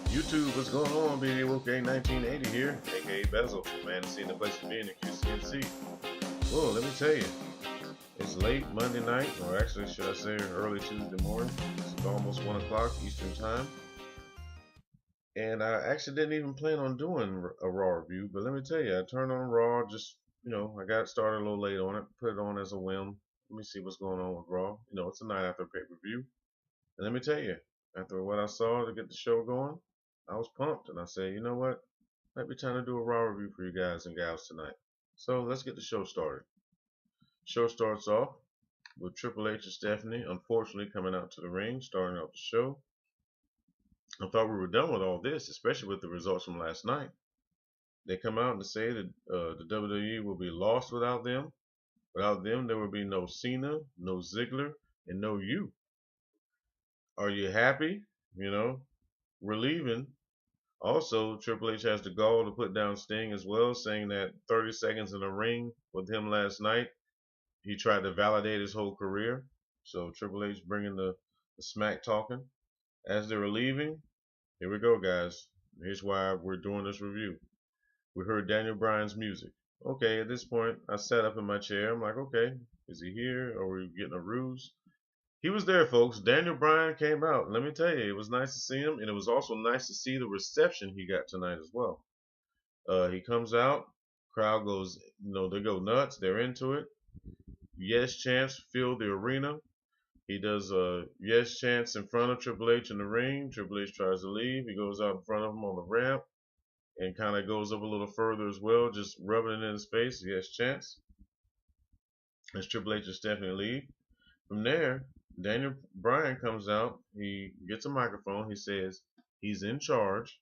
YouTube, what's going on? BDWK 1980 here, aka Bezell, man to see the place to be in the QCNC. Well, let me tell you, it's late Monday night, or actually, should I say, early Tuesday morning. It's almost 1 o'clock Eastern Time. And I actually didn't even plan on doing a Raw review, but let me tell you, I turned on Raw, I got started a little late on it, put it on as a whim. Let me see what's going on with Raw. It's a night after pay-per-view. And let me tell you, after what I saw to get the show going, I was pumped. And I said, you know what? Might be time to do a Raw review for you guys and gals tonight. So let's get the show started. Show starts off with Triple H and Stephanie, unfortunately, coming out to the ring, starting out the show. I thought we were done with all this, especially with the results from last night. They come out and say that the WWE will be lost without them. Without them, there will be no Cena, no Ziggler, and no you. Are you happy? We're leaving. Also, Triple H has the gall to put down Sting as well, saying that 30 seconds in the ring with him last night, he tried to validate his whole career. So Triple H bringing the smack talking. As they were leaving, here we go, guys. Here's why we're doing this review. We heard Daniel Bryan's music. Okay, at this point, I sat up in my chair. I'm like, okay, is he here? Or are we getting a ruse? He was there, folks. Daniel Bryan came out. Let me tell you, it was nice to see him, and it was also nice to see the reception he got tonight as well. He comes out, crowd goes, they go nuts. They're into it. Yes chants fill the arena. He does yes chants in front of Triple H in the ring. Triple H tries to leave. He goes out in front of him on the ramp and kind of goes up a little further as well, just rubbing it in his face. Yes chants. As Triple H and Stephanie leave. From there, Daniel Bryan comes out. He gets a microphone. He says he's in charge.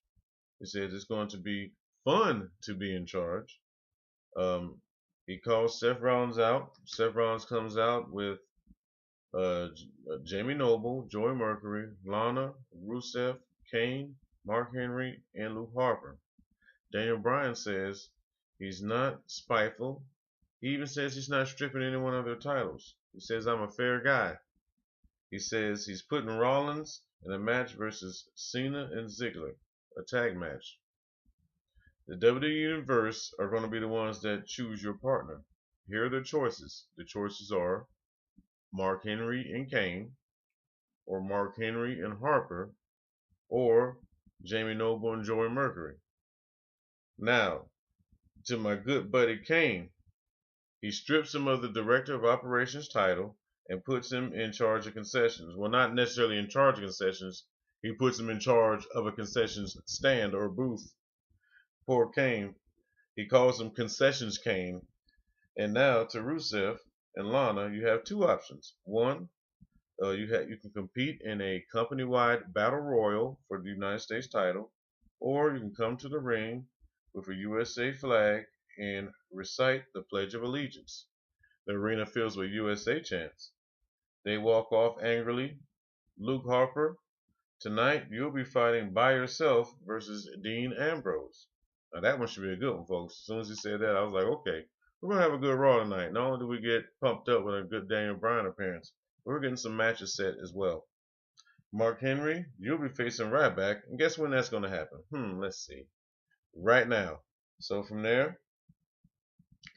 He says it's going to be fun to be in charge. He calls Seth Rollins out. Seth Rollins comes out with Jamie Noble, Joey Mercury, Lana, Rusev, Kane, Mark Henry, and Luke Harper. Daniel Bryan says he's not spiteful. He even says he's not stripping anyone of their titles. He says, I'm a fair guy. He says he's putting Rollins in a match versus Cena and Ziggler, a tag match. The WWE Universe are going to be the ones that choose your partner. Here are their choices. The choices are Mark Henry and Kane, or Mark Henry and Harper, or Jamie Noble and Joey Mercury. Now, to my good buddy Kane, he strips him of the Director of Operations title and puts him in charge of concessions. Well, not necessarily in charge of concessions. He puts him in charge of a concessions stand or booth. Poor Kane. He calls him Concessions Kane. And now to Rusev and Lana, you have two options. One, you can compete in a company-wide battle royal for the United States title, or you can come to the ring with a USA flag and recite the Pledge of Allegiance. The arena fills with USA chants. They walk off angrily. Luke Harper, tonight you'll be fighting by yourself versus Dean Ambrose. Now that one should be a good one, folks. As soon as he said that, I was like, okay, we're going to have a good Raw tonight. Not only do we get pumped up with a good Daniel Bryan appearance, we're getting some matches set as well. Mark Henry, you'll be facing Ryback, and guess when that's going to happen? Let's see. Right now. So from there,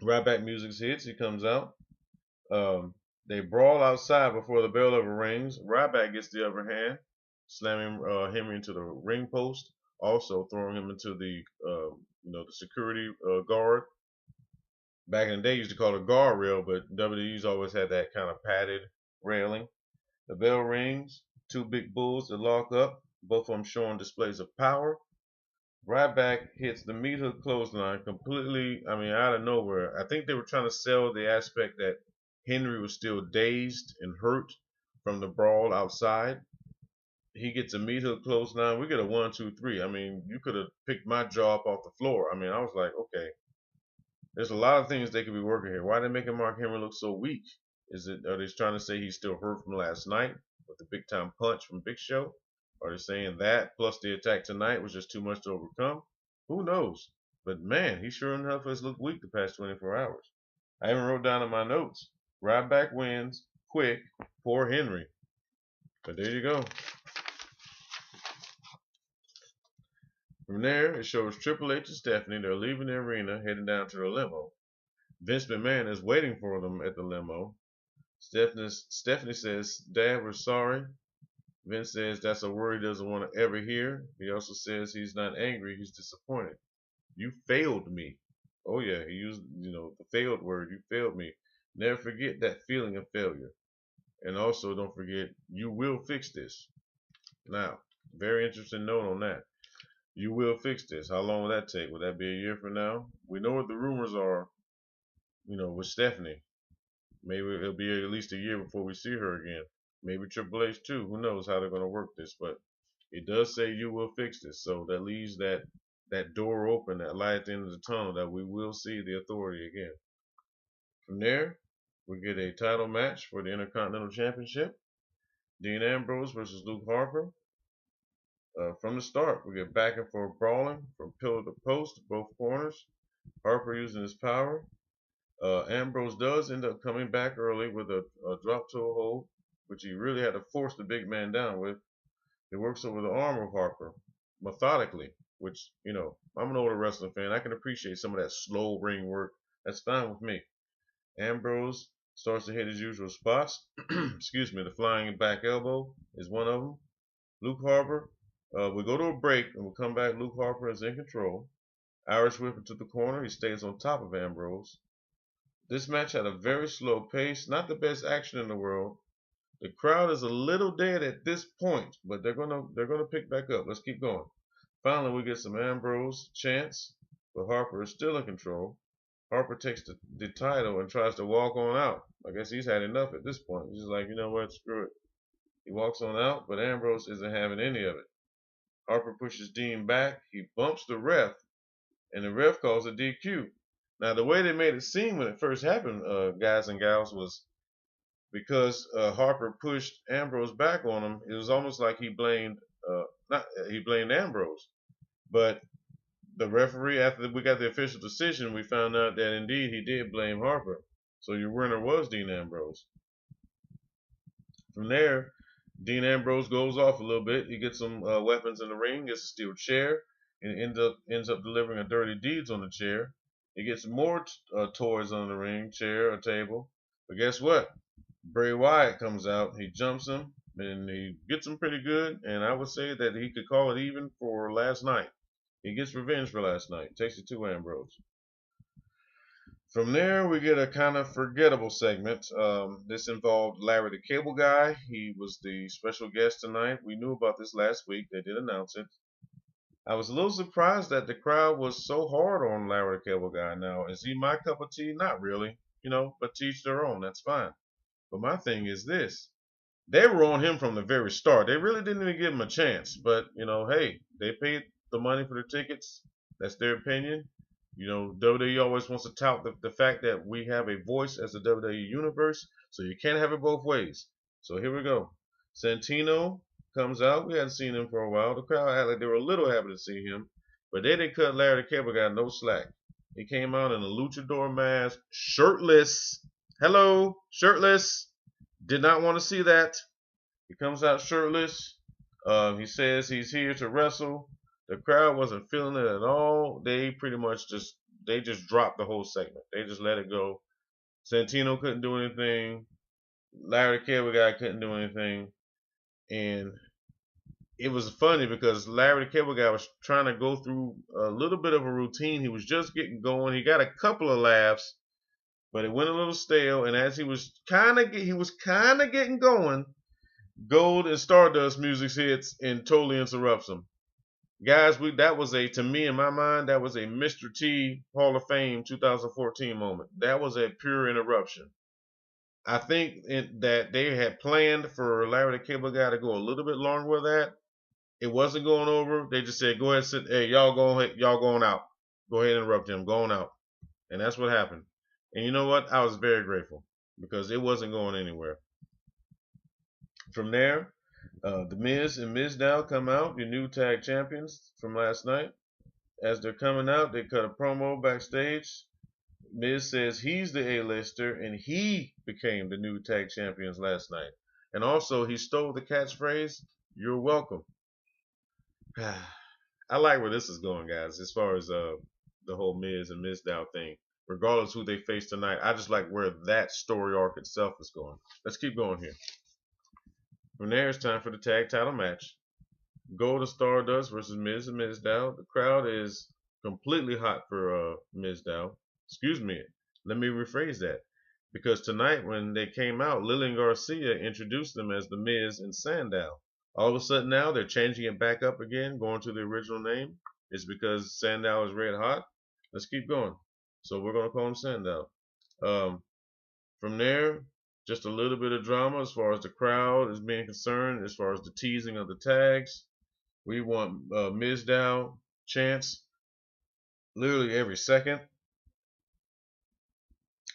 Ryback music hits. He comes out. They brawl outside before the bell ever rings. Ryback gets the upper hand, slamming Henry into the ring post, also throwing him into the security guard. Back in the day, used to call it a guardrail, but WWE's always had that kind of padded railing. The bell rings. Two big bulls that lock up, both of them showing displays of power. Ryback hits the meat hook clothesline completely, out of nowhere. I think they were trying to sell the aspect that Henry was still dazed and hurt from the brawl outside. He gets a meat hook clothesline. We get a 1, 2, 3. You could have picked my jaw up off the floor. I was like, okay, there's a lot of things they could be working here. Why are they making Mark Henry look so weak? Are they trying to say he's still hurt from last night with the big time punch from Big Show? Are they saying that plus the attack tonight was just too much to overcome? Who knows? But man, he sure enough has looked weak the past 24 hours. I even wrote down in my notes, Ryback wins, quick, poor Henry. But there you go. From there, it shows Triple H and Stephanie. They're leaving the arena, heading down to the limo. Vince McMahon is waiting for them at the limo. Stephanie says, "Dad, we're sorry." Vince says that's a word he doesn't want to ever hear. He also says he's not angry, he's disappointed. You failed me. Oh yeah, he used, the failed word. You failed me. Never forget that feeling of failure. And also don't forget, you will fix this. Now, very interesting note on that. You will fix this. How long will that take? Will that be a year from now? We know what the rumors are, with Stephanie. Maybe it'll be at least a year before we see her again. Maybe Triple H too. Who knows how they're going to work this? But it does say you will fix this. So that leaves that door open, that light at the end of the tunnel, that we will see the Authority again. From there, we get a title match for the Intercontinental Championship. Dean Ambrose versus Luke Harper. From the start, we get back and forth brawling from pillar to post, both corners. Harper using his power. Ambrose does end up coming back early with a drop toe hold, which he really had to force the big man down with. He works over the arm of Harper methodically, which, I'm an older wrestling fan. I can appreciate some of that slow ring work. That's fine with me. Ambrose starts to hit his usual spots. Excuse me, the flying back elbow is one of them. Luke Harper, we go to a break and we'll come back. Luke Harper is in control. Irish whip into the corner. He stays on top of Ambrose. This match had a very slow pace, not the best action in the world. The crowd is a little dead at this point, but they're gonna pick back up. Let's keep going. Finally, we get some Ambrose chants, but Harper is still in control. Harper takes the title and tries to walk on out. I guess he's had enough at this point. He's like, you know what, screw it. He walks on out, but Ambrose isn't having any of it. Harper pushes Dean back. He bumps the ref, and the ref calls a DQ. Now, the way they made it seem when it first happened, guys and gals, was because Harper pushed Ambrose back on him. It was almost like he blamed Ambrose. But the referee, after we got the official decision, we found out that indeed he did blame Harper. So your winner was Dean Ambrose. From there, Dean Ambrose goes off a little bit. He gets some weapons in the ring, gets a steel chair, and ends up delivering a dirty deeds on the chair. He gets more toys on the ring, chair, a table. But guess what? Bray Wyatt comes out. He jumps him, and he gets him pretty good. And I would say that he could call it even for last night. He gets revenge for last night. Takes it to Ambrose. From there, we get a kind of forgettable segment. This involved Larry the Cable Guy. He was the special guest tonight. We knew about this last week. They did announce it. I was a little surprised that the crowd was so hard on Larry the Cable Guy. Now, is he my cup of tea? Not really, but to each their own. That's fine. But my thing is this. They were on him from the very start. They really didn't even give him a chance. But, hey, they paid the money for the tickets. That's their opinion. WWE always wants to tout the fact that we have a voice as the WWE Universe. So you can't have it both ways. So here we go. Santino comes out. We hadn't seen him for a while. The crowd acted like they were a little happy to see him. But they didn't cut Larry the Cable Guy no slack. He came out in a luchador mask, shirtless. Hello, shirtless. Did not want to see that. He comes out shirtless. He says he's here to wrestle. The crowd wasn't feeling it at all. They pretty much just dropped the whole segment. They just let it go. Santino couldn't do anything. Larry the Cable Guy couldn't do anything. And it was funny because Larry the Cable Guy was trying to go through a little bit of a routine. He was just getting going. He got a couple of laughs, but it went a little stale. And as he was kind of getting going, Gold and Stardust music hits and totally interrupts him. Guys, that was to me in my mind, that was a Mr. T Hall of Fame 2014 moment. That was a pure interruption. I think that they had planned for Larry the Cable Guy to go a little bit longer with that. It wasn't going over. They just said, "Go ahead, sit. Hey, y'all going out. Go ahead and interrupt him. Going out." And that's what happened. And you know what? I was very grateful because it wasn't going anywhere. From there, The Miz and Mizdow come out, your new tag champions from last night. As they're coming out, they cut a promo backstage. Miz says he's the A-lister and he became the new tag champions last night. And also, he stole the catchphrase, "You're welcome." I like where this is going, guys. As far as the whole Miz and Mizdow thing, regardless who they face tonight, I just like where that story arc itself is going. Let's keep going here. From there, it's time for the tag title match. Gold and Stardust versus Miz and Mizdow. The crowd is completely hot for Mizdow. Excuse me. Let me rephrase that. Because tonight, when they came out, Lillian Garcia introduced them as the Miz and Sandow. All of a sudden now, they're changing it back up again, going to the original name. It's because Sandow is red hot. Let's keep going. So we're going to call him Sandow. From there, just a little bit of drama as far as the crowd is being concerned, as far as the teasing of the tags. We want Mizdow chants literally every second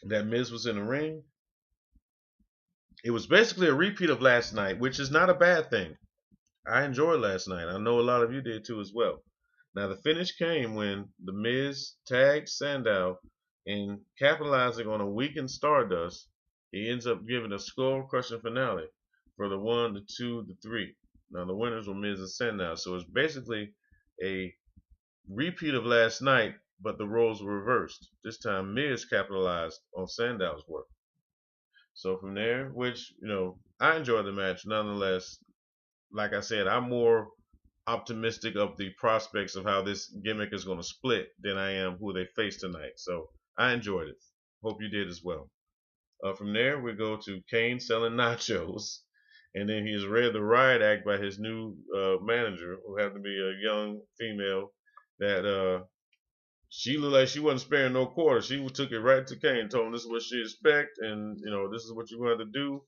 that Miz was in the ring. It was basically a repeat of last night, which is not a bad thing. I enjoyed last night. I know a lot of you did too as well. Now the finish came when the Miz tagged Sandow, and capitalizing on a weakened Stardust, he ends up giving a skull-crushing finale for the 1, the 2, the 3. Now the winners were Miz and Sandow, so it's basically a repeat of last night, but the roles were reversed. This time Miz capitalized on Sandow's work. So from there, which, I enjoyed the match nonetheless. Like I said, I'm more optimistic of the prospects of how this gimmick is going to split than I am who they face tonight. So I enjoyed it. Hope you did as well. From there, we go to Kane selling nachos. And then he's read the riot act by his new manager, who happened to be a young female that she looked like she wasn't sparing no quarter. She took it right to Kane, told him this is what she expect, and this is what you're going to do,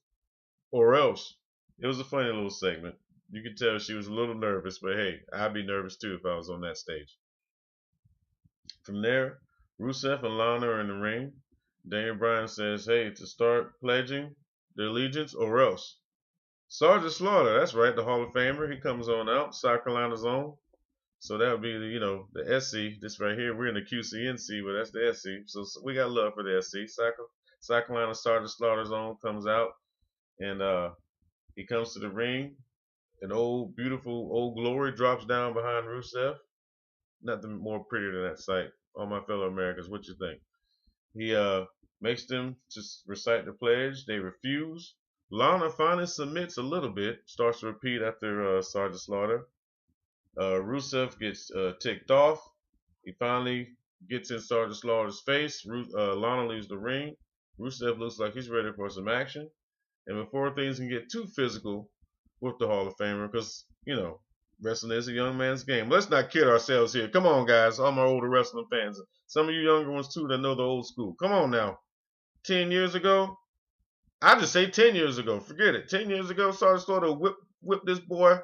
or else. It was a funny little segment. You could tell she was a little nervous, but hey, I'd be nervous too if I was on that stage. From there, Rusev and Lana are in the ring. Daniel Bryan says, hey, to start pledging their allegiance or else. Sergeant Slaughter, that's right, the Hall of Famer. He comes on out, South Carolina's own. So that would be the SC. This right here, we're in the QCNC, but that's the SC. So we got love for the SC. South Carolina Sergeant Slaughter's own comes out, and he comes to the ring. An old, beautiful, Old Glory drops down behind Rusev. Nothing more prettier than that sight. All my fellow Americans, what you think? He makes them just recite the pledge. They refuse. Lana finally submits a little bit, starts to repeat after Sergeant Slaughter. Rusev gets ticked off. He finally gets in Sergeant Slaughter's face. Lana leaves the ring. Rusev looks like he's ready for some action. And before things can get too physical with the Hall of Famer, because, wrestling is a young man's game. Let's not kid ourselves here. Come on, guys, all my older wrestling fans. Some of you younger ones, too, that know the old school. Come on now. 10 years ago, I just say 10 years ago. Forget it. 10 years ago, Sergeant Slaughter whipped this boy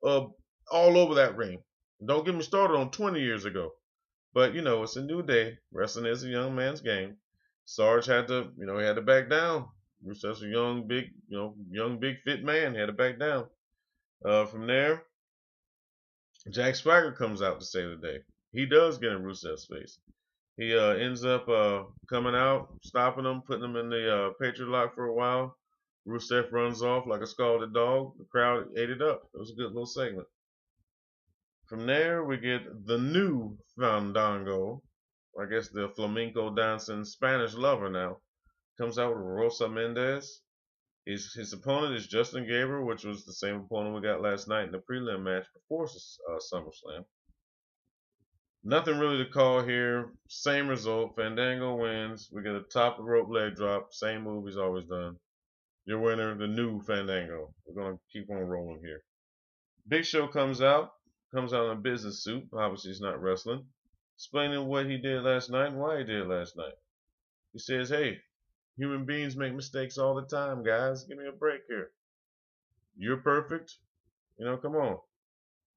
all over that ring. Don't get me started on 20 years ago. But, it's a new day. Wrestling is a young man's game. Sarge had to, he had to back down. Rusev's a young, big, fit man. He had to back down. From there, Jack Swagger comes out to save the day. He does get in Rusev's face. He ends up coming out, stopping him, putting him in the Patriot lock for a while. Rusev runs off like a scalded dog. The crowd ate it up. It was a good little segment. From there, we get the new Fandango. I guess the flamenco dancing Spanish lover now. Comes out with Rosa Mendez. His opponent is Justin Gabriel, which was the same opponent we got last night in the prelim match before SummerSlam. Nothing really to call here. Same result. Fandango wins. We get a top rope leg drop. Same move he's always done. Your winner, the new Fandango. We're going to keep on rolling here. Big Show comes out in a business suit. Obviously, he's not wrestling. Explaining what he did last night and why he did it last night. He says, hey, human beings make mistakes all the time, guys. Give me a break here. You're perfect. Come on.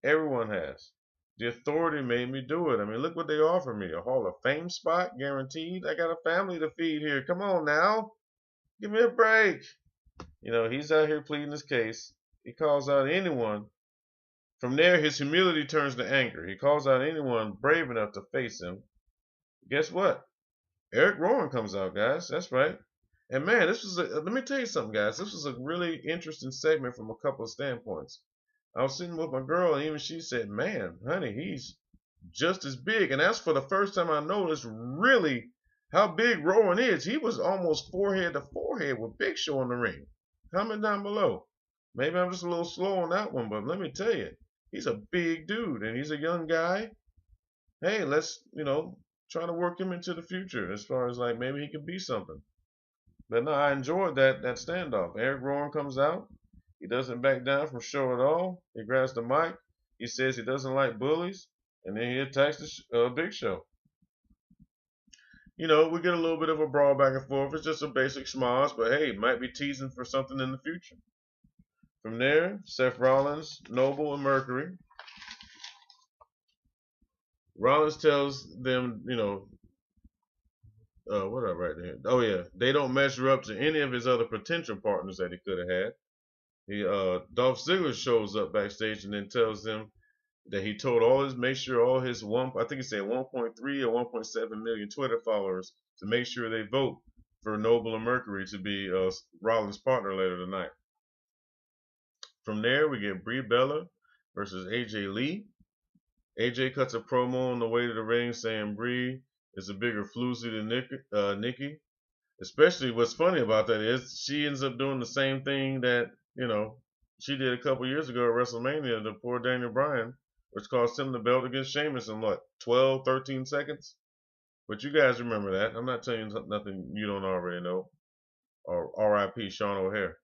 Everyone has. The authority made me do it. I mean, look what they offer me. A Hall of Fame spot, guaranteed. I got a family to feed here. Come on now. Give me a break. He's out here pleading his case. He calls out anyone. From there, his humility turns to anger. He calls out anyone brave enough to face him. Guess what? Eric Rowan comes out, guys. That's right. And man, let me tell you something, guys. This was a really interesting segment from a couple of standpoints. I was sitting with my girl, and even she said, man, honey, he's just as big. And that's for the first time I noticed really how big Rowan is. He was almost forehead to forehead with Big Show in the ring. Comment down below. Maybe I'm just a little slow on that one, but let me tell you, he's a big dude, and he's a young guy. Hey, let's, try to work him into the future as far as like maybe he can be something. But no, I enjoyed that standoff. Eric Rowan comes out. He doesn't back down from Show at all. He grabs the mic. He says he doesn't like bullies, and then he attacks the Big Show. We get a little bit of a brawl back and forth. It's just a basic schmoz, but hey, might be teasing for something in the future. From there, Seth Rollins, Noble, and Mercury. Rollins tells them, what I write there? Oh yeah, they don't measure up to any of his other potential partners that he could have had. Dolph Ziggler shows up backstage and then tells them that he told make sure all his I think he said 1.3 or 1.7 million Twitter followers to make sure they vote for Noble and Mercury to be Rollins' partner later tonight. From there, we get Brie Bella versus AJ Lee. AJ cuts a promo on the way to the ring saying Brie is a bigger floozy than Nikki. Especially what's funny about that is she ends up doing the same thing that, she did a couple years ago at WrestleMania to poor Daniel Bryan, which cost him the belt against Sheamus in 12, 13 seconds? But you guys remember that. I'm not telling you nothing you don't already know. Or R.I.P. Sean O'Hare.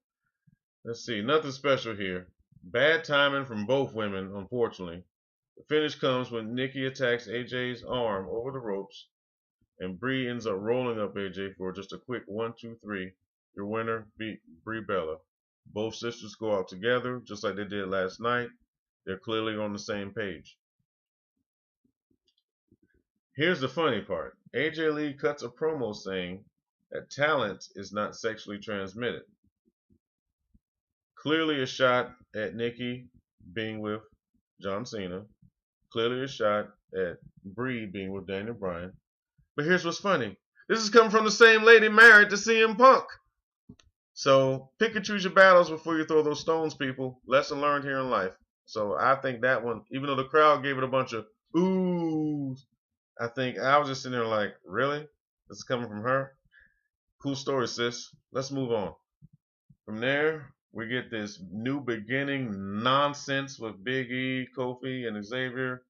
Let's see, nothing special here. Bad timing from both women, unfortunately. The finish comes when Nikki attacks AJ's arm over the ropes, and Brie ends up rolling up AJ for just a quick 1, 2, 3. Your winner, Brie Bella. Both sisters go out together, just like they did last night. They're clearly on the same page. Here's the funny part. AJ Lee cuts a promo saying that talent is not sexually transmitted. Clearly a shot at Nikki being with John Cena. Clearly a shot at Brie being with Daniel Bryan. But here's what's funny. This is coming from the same lady married to CM Punk. So pick and choose your battles before you throw those stones, people. Lesson learned here in life. So I think that one, even though the crowd gave it a bunch of oohs, I think I was just sitting there like, really? This is coming from her? Cool story, sis. Let's move on. From there, we get this new beginning nonsense with Big E, Kofi, and Xavier.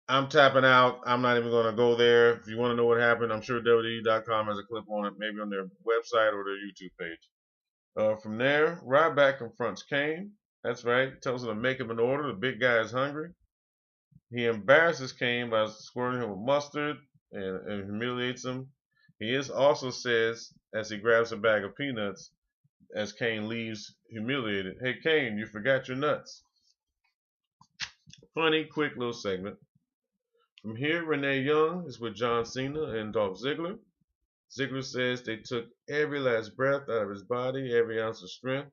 I'm tapping out. I'm not even going to go there. If you want to know what happened, I'm sure WWE.com has a clip on it, maybe on their website or their YouTube page. From there, Ryback confronts Kane. That's right. Tells him to make him an order. The big guy is hungry. He embarrasses Kane by squirting him with mustard and humiliates him. He also says, as he grabs a bag of peanuts, as Kane leaves humiliated, hey Kane, you forgot your nuts. Funny, quick little segment. From here, Renee Young is with John Cena and Dolph Ziggler. Ziggler says they took every last breath out of his body, every ounce of strength,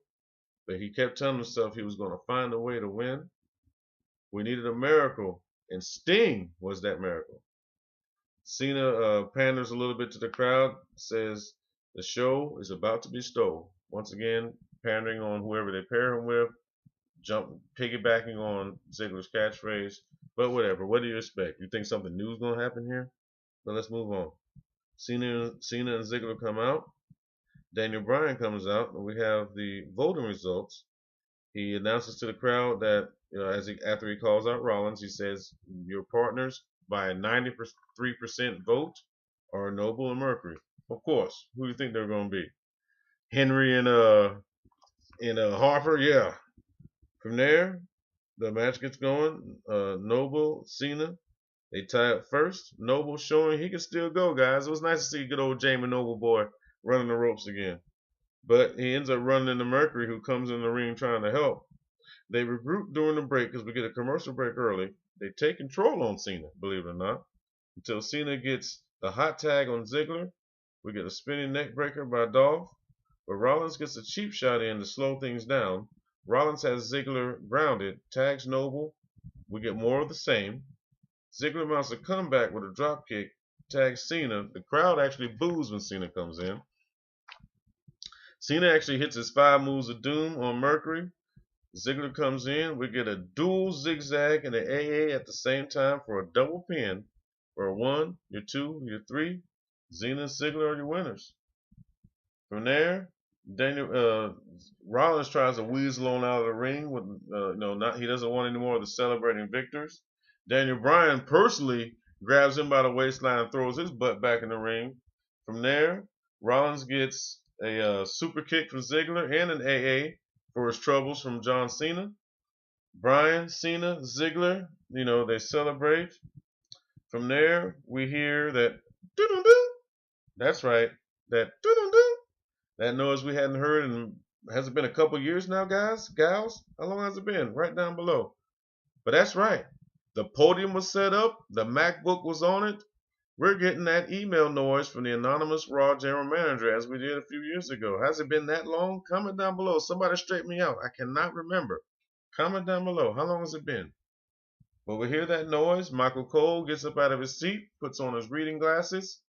but he kept telling himself he was going to find a way to win. We needed a miracle, and Sting was that miracle. Cena panders a little bit to the crowd, says the show is about to be stole. Once again, pandering on whoever they pair him with, piggybacking on Ziggler's catchphrase. But whatever, what do you expect? You think something new is going to happen here? But let's move on. Cena and Ziggler come out. Daniel Bryan comes out, and we have the voting results. He announces to the crowd that, after he calls out Rollins, he says, your partners by a 93% vote are Noble and Mercury. Of course. Who do you think they're going to be? Henry and Harper? Yeah. From there, the match gets going. Noble, Cena, they tie up first. Noble showing he can still go, guys. It was nice to see good old Jamie Noble boy running the ropes again. But he ends up running into Mercury, who comes in the ring trying to help. They regroup during the break because we get a commercial break early. They take control on Cena, believe it or not, until Cena gets the hot tag on Ziggler. We get a spinning neck breaker by Dolph. But Rollins gets a cheap shot in to slow things down. Rollins has Ziggler grounded, tags Noble. We get more of the same. Ziggler mounts a comeback with a drop kick, tags Cena. The crowd actually boos when Cena comes in. Cena actually hits his 5 moves of doom on Mercury. Ziggler comes in. We get a dual zigzag and an AA at the same time for a double pin. For a 1, your 2, your 3. Cena and Ziggler are your winners. From there, Rollins tries to weasel on out of the ring with he doesn't want any more of the celebrating victors. Daniel Bryan personally grabs him by the waistline and throws his butt back in the ring. From there, Rollins gets a super kick from Ziggler and an AA for his troubles from John Cena. Bryan, Cena, Ziggler, they celebrate. From there, we hear that doo-doo-doo. That's right, that doo-doo-doo. That noise we hadn't heard in, has it been a couple years now, guys, gals? How long has it been? Right down below. But that's right. The podium was set up. The MacBook was on it. We're getting that email noise from the anonymous Raw general manager as we did a few years ago. Has it been that long? Comment down below. Somebody straighten me out. I cannot remember. Comment down below. How long has it been? But we hear that noise. Michael Cole gets up out of his seat, puts on his reading glasses.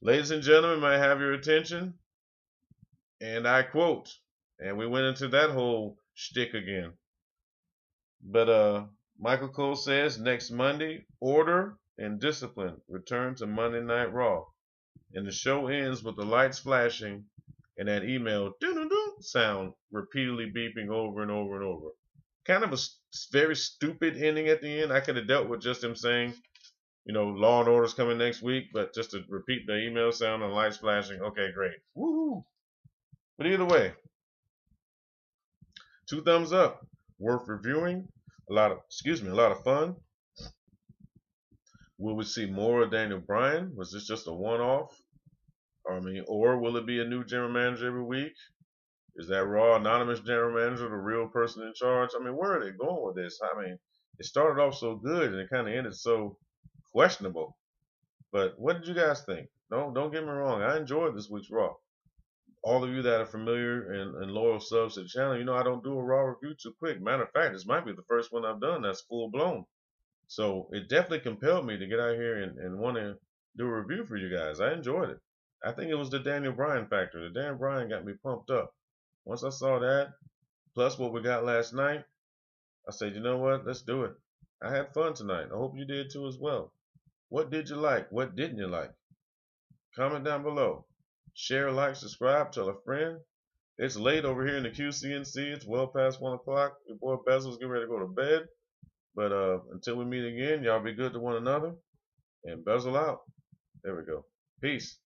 Ladies and gentlemen, may I have your attention? And I quote, and we went into that whole shtick again. But Michael Cole says next Monday, order and discipline return to Monday Night Raw. And the show ends with the lights flashing and that email doo-doo-doo sound repeatedly beeping over and over and over. Kind of a very stupid ending at the end. I could have dealt with just him saying, Law and Order's coming next week, but just to repeat the email sound and lights flashing, okay, great. Woohoo! But either way, 2 thumbs up. Worth reviewing. A lot of fun. Will we see more of Daniel Bryan? Was this just a one-off? Or will it be a new general manager every week? Is that Raw anonymous general manager the real person in charge? Where are they going with this? It started off so good and it kind of ended so questionable. But what did you guys think? Don't get me wrong. I enjoyed this week's Raw. All of you that are familiar and loyal subs to the channel, I don't do a Raw review too quick. Matter of fact, this might be the first one I've done that's full blown. So it definitely compelled me to get out here and want to do a review for you guys. I enjoyed it. I think it was the Daniel Bryan factor. The Daniel Bryan got me pumped up. Once I saw that, plus what we got last night, I said, you know what? Let's do it. I had fun tonight. I hope you did too as well. What did you like? What didn't you like? Comment down below. Share, like, subscribe, tell a friend. It's late over here in the QCNC. It's well past 1 o'clock. Your boy Bezell's getting ready to go to bed. But until we meet again, y'all be good to one another. And Bezell out. There we go. Peace.